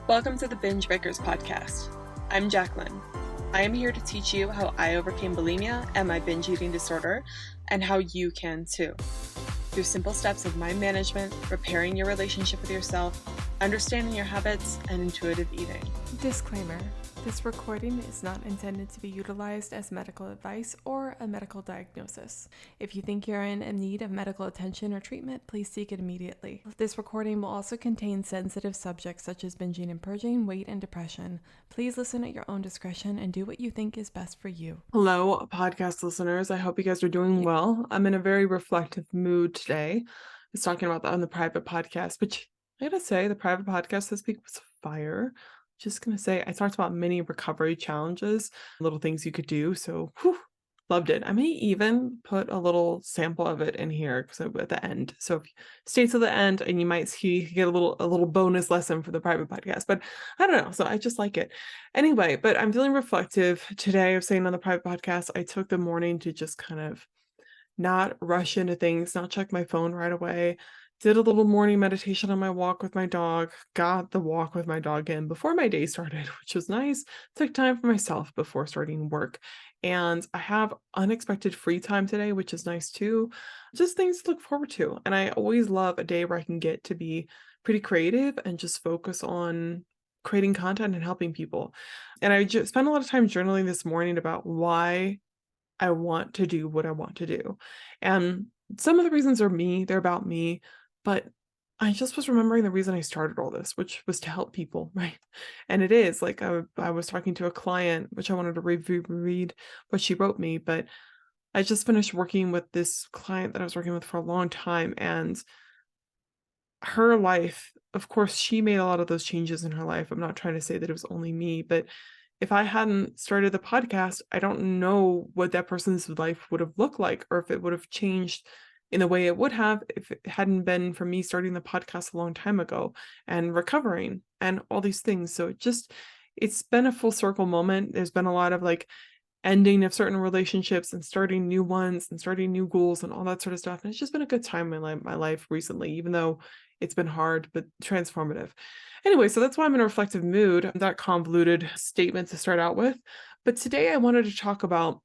Welcome to the Binge Breakers podcast. I'm Jacqueline. I am here to teach you how I overcame bulimia and my binge eating disorder, and how you can too. Through simple steps of mind management, repairing your relationship with yourself, understanding your habits, and intuitive eating. Disclaimer: this recording is not intended to be utilized as medical advice or a medical diagnosis. If you think you're in need of medical attention or treatment, please seek it immediately. This recording will also contain sensitive subjects such as binging and purging, weight, and depression. Please listen at your own discretion and do what you think is best for you. Hello, podcast listeners. I hope you guys are doing well. I'm in a very reflective mood today. I was talking about that on the private podcast, which I gotta say, the private podcast this week was fire. Just gonna say, I talked about many recovery challenges, little things you could do. So, loved it. I may even put a little sample of it in here at the end. So if you stay till the end, and you might get a little bonus lesson for the private podcast. But I don't know. So I just like it. Anyway, but I'm feeling reflective today. I was saying on the private podcast, I took the morning to just kind of not rush into things, not check my phone right away. Did a little morning meditation on my walk with my dog, got the walk with my dog in before my day started, which was nice. Took time for myself before starting work. And I have unexpected free time today, which is nice too. Just things to look forward to. And I always love a day where I can get to be pretty creative and just focus on creating content and helping people. And I just spent a lot of time journaling this morning about why I want to do what I want to do. And some of the reasons are they're about me, but I just was remembering the reason I started all this, which was to help people, right? And it is like I was talking to a client, which I wanted to read what she wrote me, but I just finished working with this client that I was working with for a long time, and her life, of course, she made a lot of those changes in her life. I'm not trying to say that it was only me, but if I hadn't started the podcast, I don't know what that person's life would have looked like, or if it would have changed in the way it would have if it hadn't been for me starting the podcast a long time ago and recovering and all these things. So it's been a full circle moment. There's been a lot of like ending of certain relationships and starting new ones and starting new goals and all that sort of stuff. And it's just been a good time in my life recently, even though it's been hard, but transformative. Anyway, so that's why I'm in a reflective mood. That convoluted statement to start out with. But today I wanted to talk about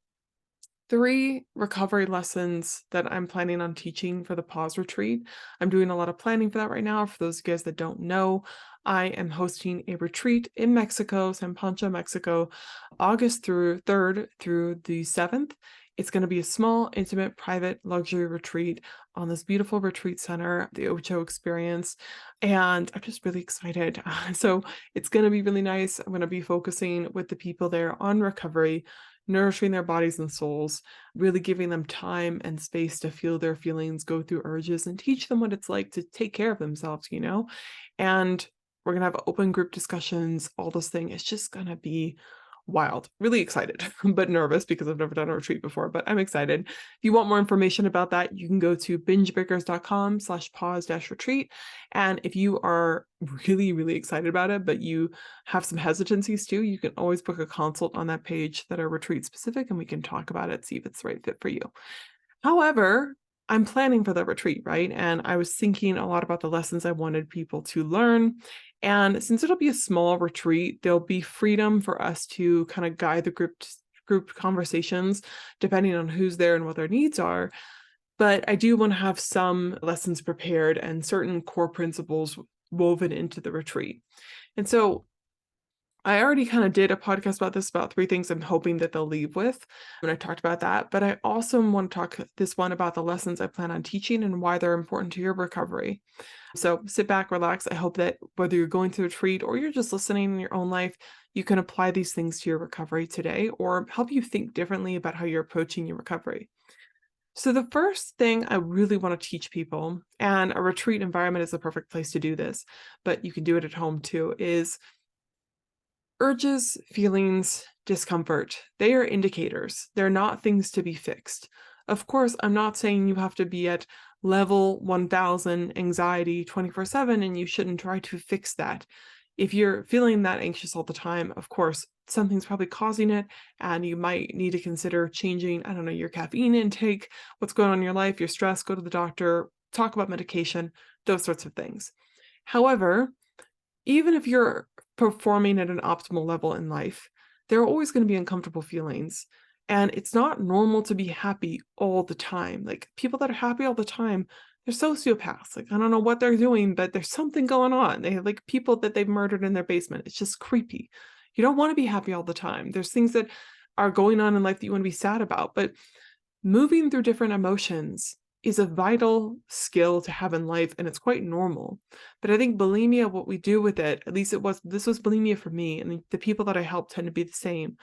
3 recovery lessons that I'm planning on teaching for the pause retreat. I'm doing a lot of planning for that right now. For those of you guys that don't know, I am hosting a retreat in Mexico, San Pancho, Mexico, August 3rd through the 7th. It's going to be a small, intimate, private, luxury retreat on this beautiful retreat center, the Ocho Experience. And I'm just really excited. So it's going to be really nice. I'm going to be focusing with the people there on recovery, nourishing their bodies and souls, really giving them time and space to feel their feelings, go through urges, and teach them what it's like to take care of themselves, And we're going to have open group discussions, all those things. It's just going to be wild. Really excited, but nervous because I've never done a retreat before, but I'm excited. If you want more information about that, you can go to bingebreakers.com/pause-retreat. And if you are really, really excited about it, but you have some hesitancies too, you can always book a consult on that page that are retreat specific, and we can talk about it, see if it's the right fit for you. However, I'm planning for the retreat, right? And I was thinking a lot about the lessons I wanted people to learn. And since it'll be a small retreat, there'll be freedom for us to kind of guide the group conversations depending on who's there and what their needs are. But I do want to have some lessons prepared and certain core principles woven into the retreat. And so I already kind of did a podcast about this, about 3 things I'm hoping that they'll leave with when I talked about that. But I also want to talk this one about the lessons I plan on teaching and why they're important to your recovery. So sit back, relax. I hope that whether you're going to a retreat or you're just listening in your own life, you can apply these things to your recovery today or help you think differently about how you're approaching your recovery. So the first thing I really want to teach people, and a retreat environment is the perfect place to do this, but you can do it at home too, is urges, feelings, discomfort. They are indicators. They're not things to be fixed. Of course, I'm not saying you have to be at level 1000 anxiety 24/7 and you shouldn't try to fix that. If you're feeling that anxious all the time, of course, something's probably causing it, and you might need to consider changing, your caffeine intake, what's going on in your life, your stress, go to the doctor, talk about medication, those sorts of things. However, even if you're performing at an optimal level in life, there are always going to be uncomfortable feelings. And it's not normal to be happy all the time. Like people that are happy all the time, they're sociopaths. Like I don't know what they're doing, but there's something going on. They have like people that they've murdered in their basement. It's just creepy. You don't want to be happy all the time. There's things that are going on in life that you want to be sad about, but moving through different emotions is a vital skill to have in life, and it's quite normal. But I think bulimia, what we do with it, at least this was bulimia for me, and the people that I help tend to be the same.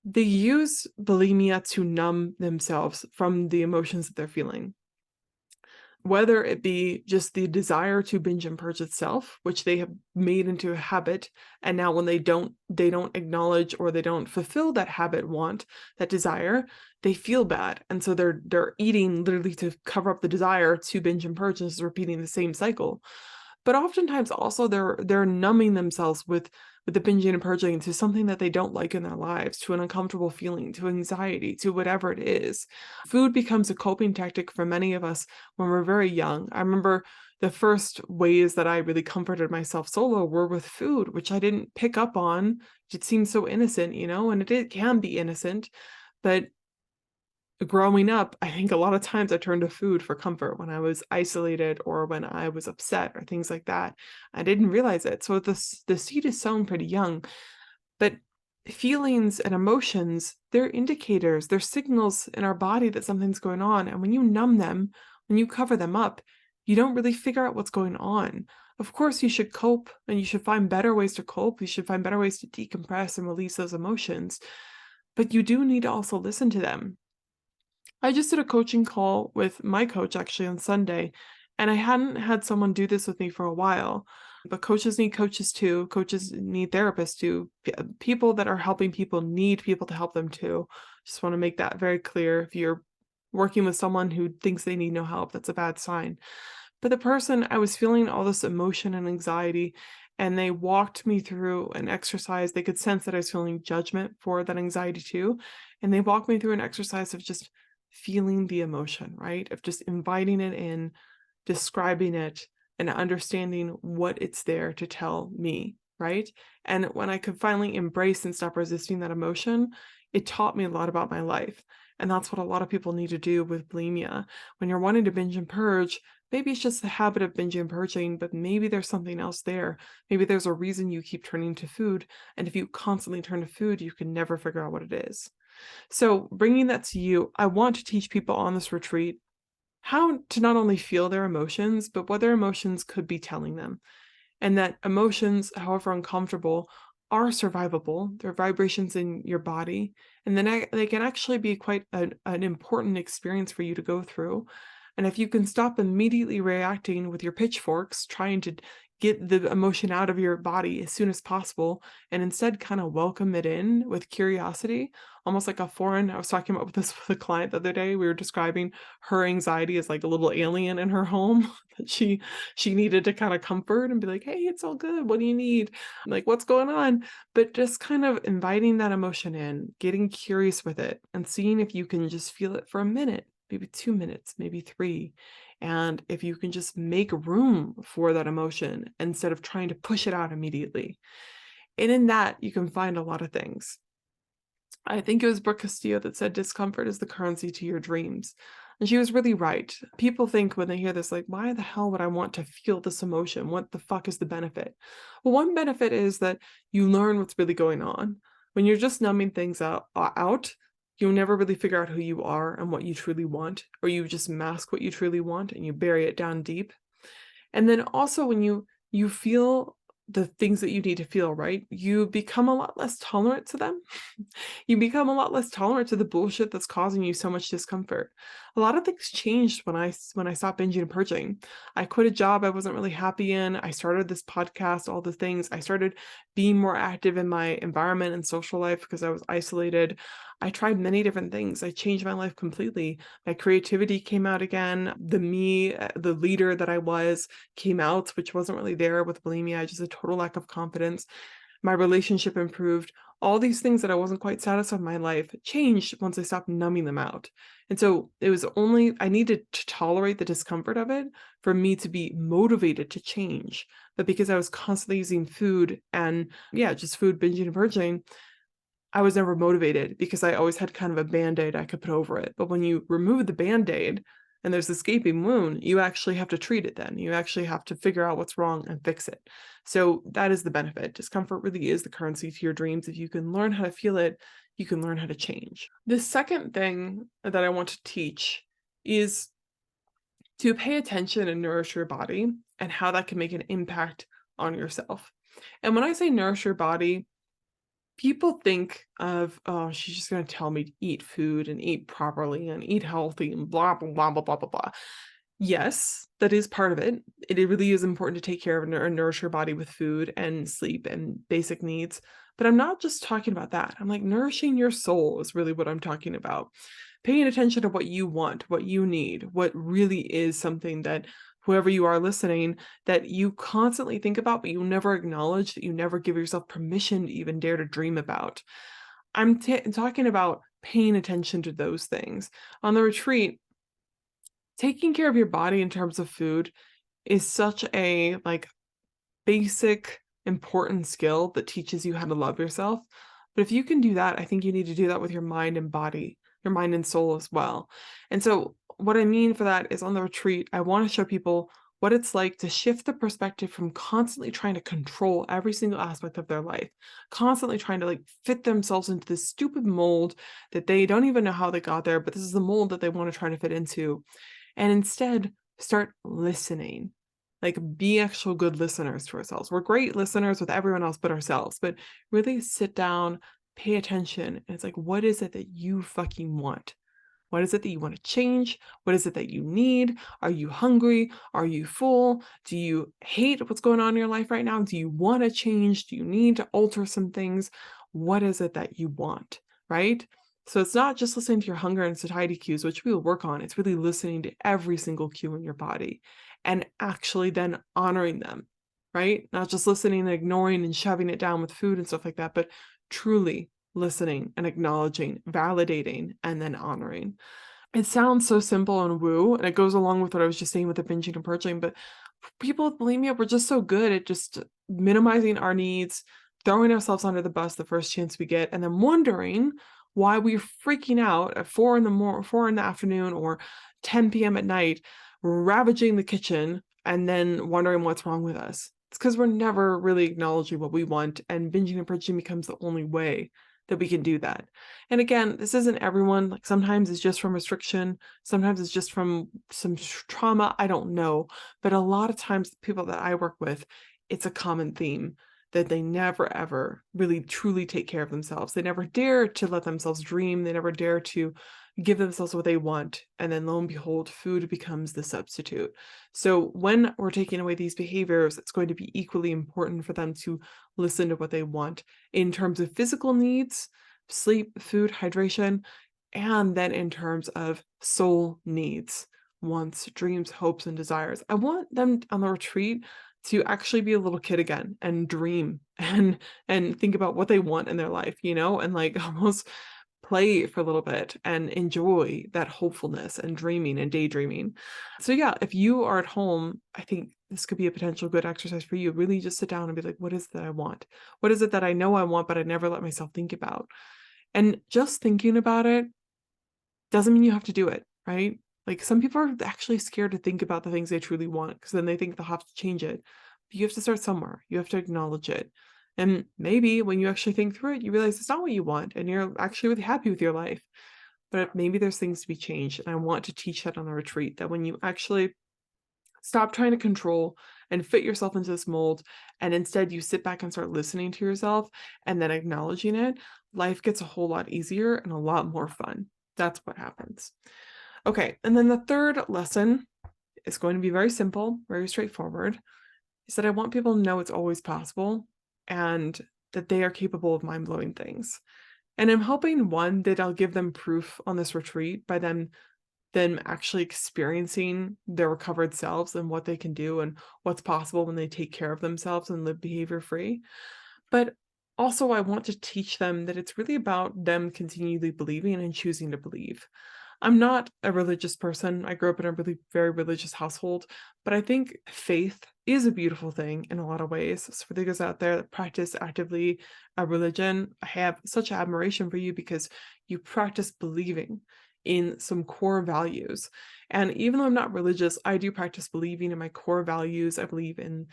They use bulimia to numb themselves from the emotions that they're feeling. Whether it be just the desire to binge and purge itself, which they have made into a habit, and now when they don't acknowledge or they don't fulfill that habit, that desire, they feel bad, and so they're eating literally to cover up the desire to binge and purge, and it's repeating the same cycle. But oftentimes also they're numbing themselves with the binging and purging to something that they don't like in their lives, to an uncomfortable feeling, to anxiety, to whatever it is. Food becomes a coping tactic for many of us when we're very young. I remember the first ways that I really comforted myself solo were with food, which I didn't pick up on. It seems so innocent, and it can be innocent, but growing up, I think a lot of times I turned to food for comfort when I was isolated or when I was upset or things like that. I didn't realize it. So the seed is sown pretty young, but feelings and emotions, they're indicators, they're signals in our body that something's going on. And when you numb them, when you cover them up, you don't really figure out what's going on. Of course, you should cope and you should find better ways to cope. You should find better ways to decompress and release those emotions. But you do need to also listen to them. I just did a coaching call with my coach actually on Sunday, and I hadn't had someone do this with me for a while. But coaches need coaches too. Coaches need therapists too. People that are helping people need people to help them too. Just want to make that very clear. If you're working with someone who thinks they need no help, that's a bad sign. But the person, I was feeling all this emotion and anxiety, and they walked me through an exercise. They could sense that I was feeling judgment for that anxiety too. And they walked me through an exercise of just feeling the emotion, right? Of just inviting it in, describing it, and understanding what it's there to tell me, right? And when I could finally embrace and stop resisting that emotion, it taught me a lot about my life. And that's what a lot of people need to do with bulimia. When you're wanting to binge and purge, maybe it's just the habit of binging and purging, but maybe there's something else there. Maybe there's a reason you keep turning to food. And if you constantly turn to food, you can never figure out what it is. So bringing that to you, I want to teach people on this retreat how to not only feel their emotions, but what their emotions could be telling them. And that emotions, however uncomfortable, are survivable. They're vibrations in your body. And then they can actually be quite an important experience for you to go through. And if you can stop immediately reacting with your pitchforks, trying to get the emotion out of your body as soon as possible, and instead kind of welcome it in with curiosity, almost like I was talking about this with a client the other day. We were describing her anxiety as like a little alien in her home that she needed to kind of comfort and be like, hey, it's all good. What do you need? Like, what's going on? But just kind of inviting that emotion in, getting curious with it, and seeing if you can just feel it for a minute, maybe 2 minutes, maybe 3. And if you can just make room for that emotion instead of trying to push it out immediately. And in that, you can find a lot of things. I think it was Brooke Castillo that said discomfort is the currency to your dreams. And she was really right. People think when they hear this, like, why the hell would I want to feel this emotion? What the fuck is the benefit? Well, one benefit is that you learn what's really going on. When you're just numbing things out, you'll never really figure out who you are and what you truly want, or you just mask what you truly want and you bury it down deep. And then also when you feel the things that you need to feel, right? You become a lot less tolerant to them. You become a lot less tolerant to the bullshit that's causing you so much discomfort. A lot of things changed when I stopped binging and purging. I quit a job I wasn't really happy in. I started this podcast, all the things. I started being more active in my environment and social life because I was isolated. I tried many different things. I changed my life completely. My creativity came out again. The leader that I was came out, which wasn't really there with bulimia. Just a total lack of confidence. my relationship improved. All these things that I wasn't quite satisfied with my life changed once I stopped numbing them out. And so it was only, I needed to tolerate the discomfort of it for me to be motivated to change. But because I was constantly using food and, yeah, just food, binging and purging, I was never motivated because I always had kind of a Band-Aid I could put over it. But when you remove the Band-Aid and there's this gaping wound, you actually have to treat it then. You actually have to figure out what's wrong and fix it. So that is the benefit. Discomfort really is the currency to your dreams. If you can learn how to feel it, you can learn how to change. The second thing that I want to teach is to pay attention and nourish your body and how that can make an impact on yourself. And when I say nourish your body, people think of, oh, she's just going to tell me to eat food and eat properly and eat healthy and blah, blah, blah, blah, blah, blah, blah. Yes, that is part of it. It really is important to take care of and nourish your body with food and sleep and basic needs. But I'm not just talking about that. I'm like, nourishing your soul is really what I'm talking about. Paying attention to what you want, what you need, what really is something that whoever you are listening, that you constantly think about, but you never acknowledge, that you never give yourself permission to even dare to dream about. I'm talking about paying attention to those things. On the retreat, taking care of your body in terms of food is such a basic important skill that teaches you how to love yourself. But if you can do that, I think you need to do that with your mind and body, your mind and soul as well. And so what I mean for that is on the retreat, I want to show people what it's like to shift the perspective from constantly trying to control every single aspect of their life, constantly trying to fit themselves into this stupid mold that they don't even know how they got there, but this is the mold that they want to try to fit into. And instead start listening. Be actual good listeners to ourselves. We're great listeners with everyone else but ourselves, but really sit down, pay attention. And it's what is it that you fucking want? What is it that you want to change? What is it that you need? Are you hungry? Are you full? Do you hate what's going on in your life right now? Do you want to change? Do you need to alter some things? What is it that you want, right? So it's not just listening to your hunger and satiety cues, which we will work on. It's really listening to every single cue in your body and actually then honoring them, right? Not just listening and ignoring and shoving it down with food and stuff like that, but truly listening and acknowledging, validating, and then honoring. It sounds so simple and woo, and it goes along with what I was just saying with the binging and purging, but people with bulimia, we're just so good at just minimizing our needs, throwing ourselves under the bus the first chance we get, and then wondering why we're freaking out at 4 in the afternoon or 10 p.m. at night, ravaging the kitchen, and then wondering what's wrong with us. It's because we're never really acknowledging what we want, and binging and purging becomes the only way that we can do that. And again, this isn't everyone. Sometimes it's just from restriction. Sometimes it's just from some trauma. I don't know. But a lot of times, the people that I work with, it's a common theme that they never, ever really truly take care of themselves. They never dare to let themselves dream. They never dare to give themselves what they want. And then lo and behold, food becomes the substitute. So when we're taking away these behaviors, it's going to be equally important for them to listen to what they want in terms of physical needs, sleep, food, hydration, and then in terms of soul needs, wants, dreams, hopes, and desires. I want them on the retreat to actually be a little kid again and dream and think about what they want in their life, and almost play for a little bit and enjoy that hopefulness and dreaming and daydreaming. So yeah, if you are at home, I think this could be a potential good exercise for you. Really just sit down and be like, what is it that I want? What is it that I know I want, but I never let myself think about? And just thinking about it doesn't mean you have to do it, right? Some people are actually scared to think about the things they truly want because then they think they'll have to change it. But you have to start somewhere. You have to acknowledge it. And maybe when you actually think through it, you realize it's not what you want and you're actually really happy with your life. But maybe there's things to be changed. And I want to teach that on the retreat, that when you actually stop trying to control and fit yourself into this mold, and instead you sit back and start listening to yourself and then acknowledging it, life gets a whole lot easier and a lot more fun. That's what happens. Okay, and then the third lesson is going to be very simple, very straightforward, is that I want people to know it's always possible and that they are capable of mind-blowing things. And I'm hoping, one, that I'll give them proof on this retreat by them actually experiencing their recovered selves and what they can do and what's possible when they take care of themselves and live behavior-free. But Also, I want to teach them that it's really about them continually believing and choosing to believe. I'm not a religious person. I grew up in a really very religious household, but I think faith is a beautiful thing in a lot of ways. So for those out there that practice actively a religion, I have such admiration for you because you practice believing in some core values. And even though I'm not religious, I do practice believing in my core values. I believe in,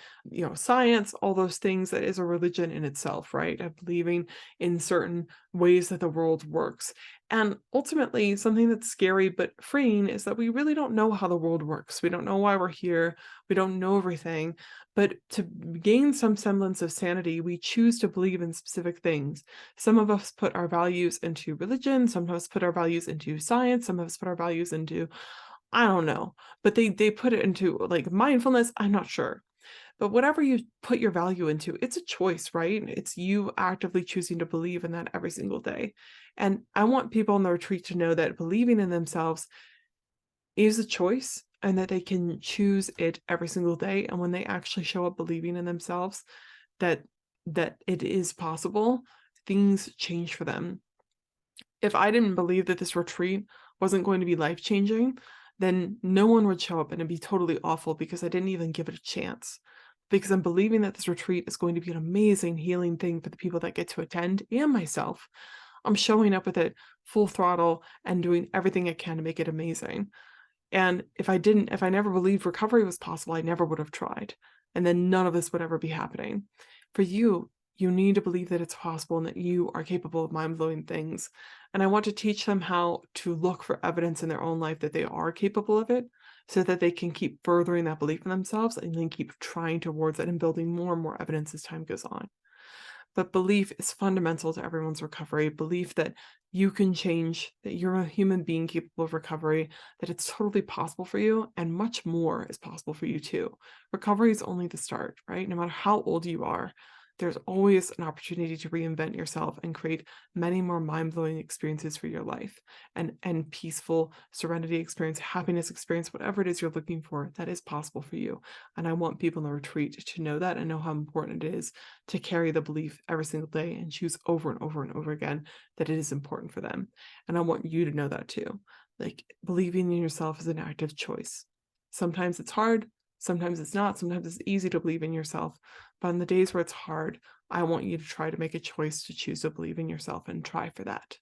science, all those things that is a religion in itself, right? I'm believing in certain ways that the world works. And ultimately, something that's scary but freeing is that we really don't know how the world works. We don't know why we're here. We don't know everything. But to gain some semblance of sanity, we choose to believe in specific things. Some of us put our values into religion, some of us put our values into science, some of us put our values into, I don't know, but they put it into like mindfulness. I'm not sure. But whatever you put your value into, it's a choice, right? It's you actively choosing to believe in that every single day. And I want people on the retreat to know that believing in themselves is a choice and that they can choose it every single day. And when they actually show up believing in themselves, that it is possible, things change for them. If I didn't believe that this retreat wasn't going to be life-changing, then no one would show up and it'd be totally awful because I didn't even give it a chance. Because I'm believing that this retreat is going to be an amazing healing thing for the people that get to attend and myself. I'm showing up with it full throttle and doing everything I can to make it amazing. And if I never believed recovery was possible, I never would have tried. And then none of this would ever be happening. For you, you need to believe that it's possible and that you are capable of mind-blowing things. And I want to teach them how to look for evidence in their own life that they are capable of it so that they can keep furthering that belief in themselves and then keep trying towards it and building more and more evidence as time goes on. But belief is fundamental to everyone's recovery. Belief that you can change, that you're a human being capable of recovery, that it's totally possible for you, and much more is possible for you too. Recovery is only the start, right? No matter how old you are, there's always an opportunity to reinvent yourself and create many more mind-blowing experiences for your life and peaceful serenity experience, happiness experience, whatever it is you're looking for, that is possible for you. And I want people in the retreat to know that and know how important it is to carry the belief every single day and choose over and over and over again that it is important for them. And I want you to know that too. Like believing in yourself is an active choice. Sometimes it's hard, sometimes it's not, sometimes it's easy to believe in yourself. But on the days where it's hard, I want you to try to make a choice to choose to believe in yourself and try for that.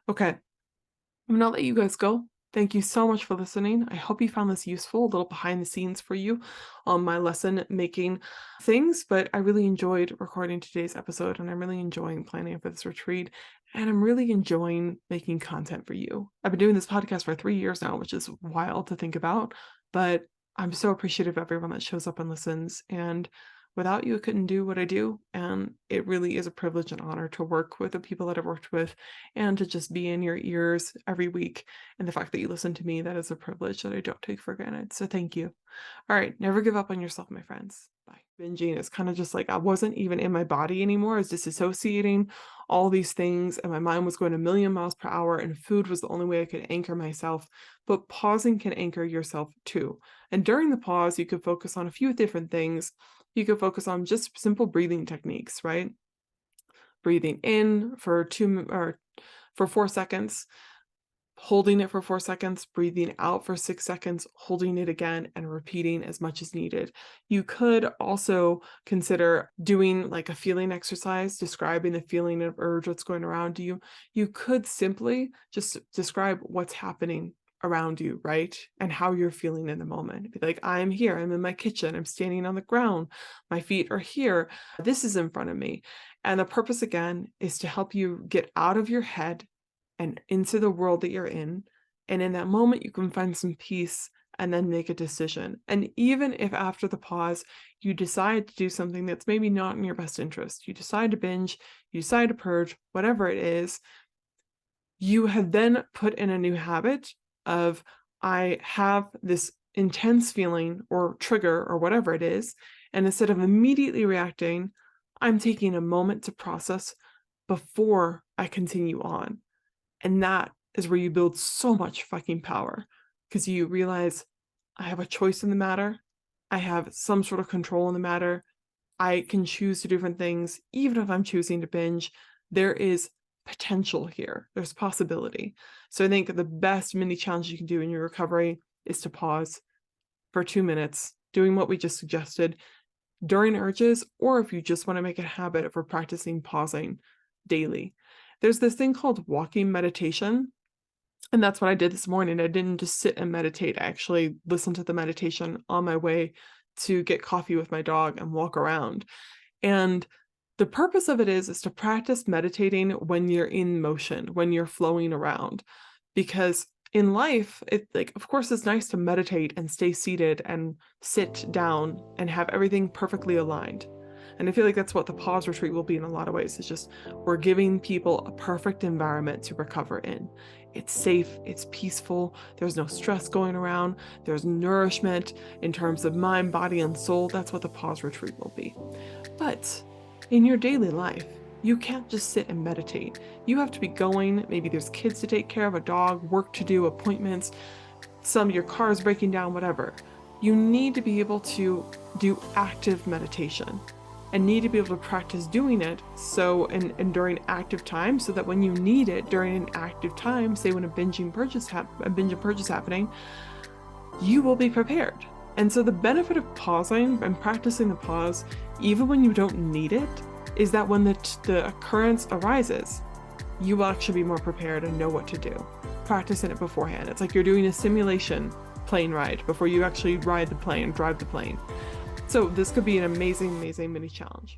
Okay, I'm gonna let you guys go. Thank you so much for listening. I hope you found this useful, a little behind the scenes for you on my lesson making things, but I really enjoyed recording today's episode and I'm really enjoying planning for this retreat and I'm really enjoying making content for you. I've been doing this podcast for 3 years now, which is wild to think about, but I'm so appreciative of everyone that shows up and listens, and without you, I couldn't do what I do, and it really is a privilege and honor to work with the people that I've worked with and to just be in your ears every week. And the fact that you listen to me, that is a privilege that I don't take for granted. So thank you. All right, never give up on yourself, my friends. Bye. Binging is kind of just like I wasn't even in my body anymore. I was disassociating all these things, and my mind was going a million miles per hour, and food was the only way I could anchor myself. But pausing can anchor yourself too. And during the pause, you could focus on a few different things. You could focus on just simple breathing techniques, right? Breathing in for 4 seconds, holding it for 4 seconds, breathing out for 6 seconds, holding it again, and repeating as much as needed. You could also consider doing like a feeling exercise, describing the feeling of urge that's going around you. You could simply just describe what's happening around you, right? And how you're feeling in the moment. Be like, I'm here, I'm in my kitchen, I'm standing on the ground, my feet are here, this is in front of me. And the purpose again is to help you get out of your head and into the world that you're in. And in that moment, you can find some peace and then make a decision. And even if after the pause, you decide to do something that's maybe not in your best interest, you decide to binge, you decide to purge, whatever it is, you have then put in a new habit of, I have this intense feeling or trigger or whatever it is, and instead of immediately reacting, I'm taking a moment to process before I continue on. And that is where you build so much fucking power, because you realize I have a choice in the matter. I have some sort of control in the matter. I can choose to do different things. Even if I'm choosing to binge, there is potential here. There's possibility. So I think the best mini challenge you can do in your recovery is to pause for 2 minutes, doing what we just suggested during urges, or if you just want to make a habit of practicing pausing daily. There's this thing called walking meditation. And that's what I did this morning. I didn't just sit and meditate. I actually listened to the meditation on my way to get coffee with my dog and walk around. And the purpose of it is to practice meditating when you're in motion, when you're flowing around. Because in life, of course, it's nice to meditate and stay seated and sit down and have everything perfectly aligned. And I feel like that's what the pause retreat will be in a lot of ways. It's just we're giving people a perfect environment to recover in. It's safe, it's peaceful, there's no stress going around, there's nourishment in terms of mind, body, and soul. That's what the pause retreat will be. But in your daily life, you can't just sit and meditate. You have to be going. Maybe there's kids to take care of, a dog, work to do, appointments, your car is breaking down, whatever. You need to be able to do active meditation and need to be able to practice doing it and during active time, so that when you need it during an active time, say when a binge and purge is happening, you will be prepared. And so the benefit of pausing and practicing the pause, even when you don't need it, is that when the occurrence arises, you will actually be more prepared and know what to do. Practicing it beforehand. It's like you're doing a simulation plane ride before you actually drive the plane. So this could be an amazing, amazing mini challenge.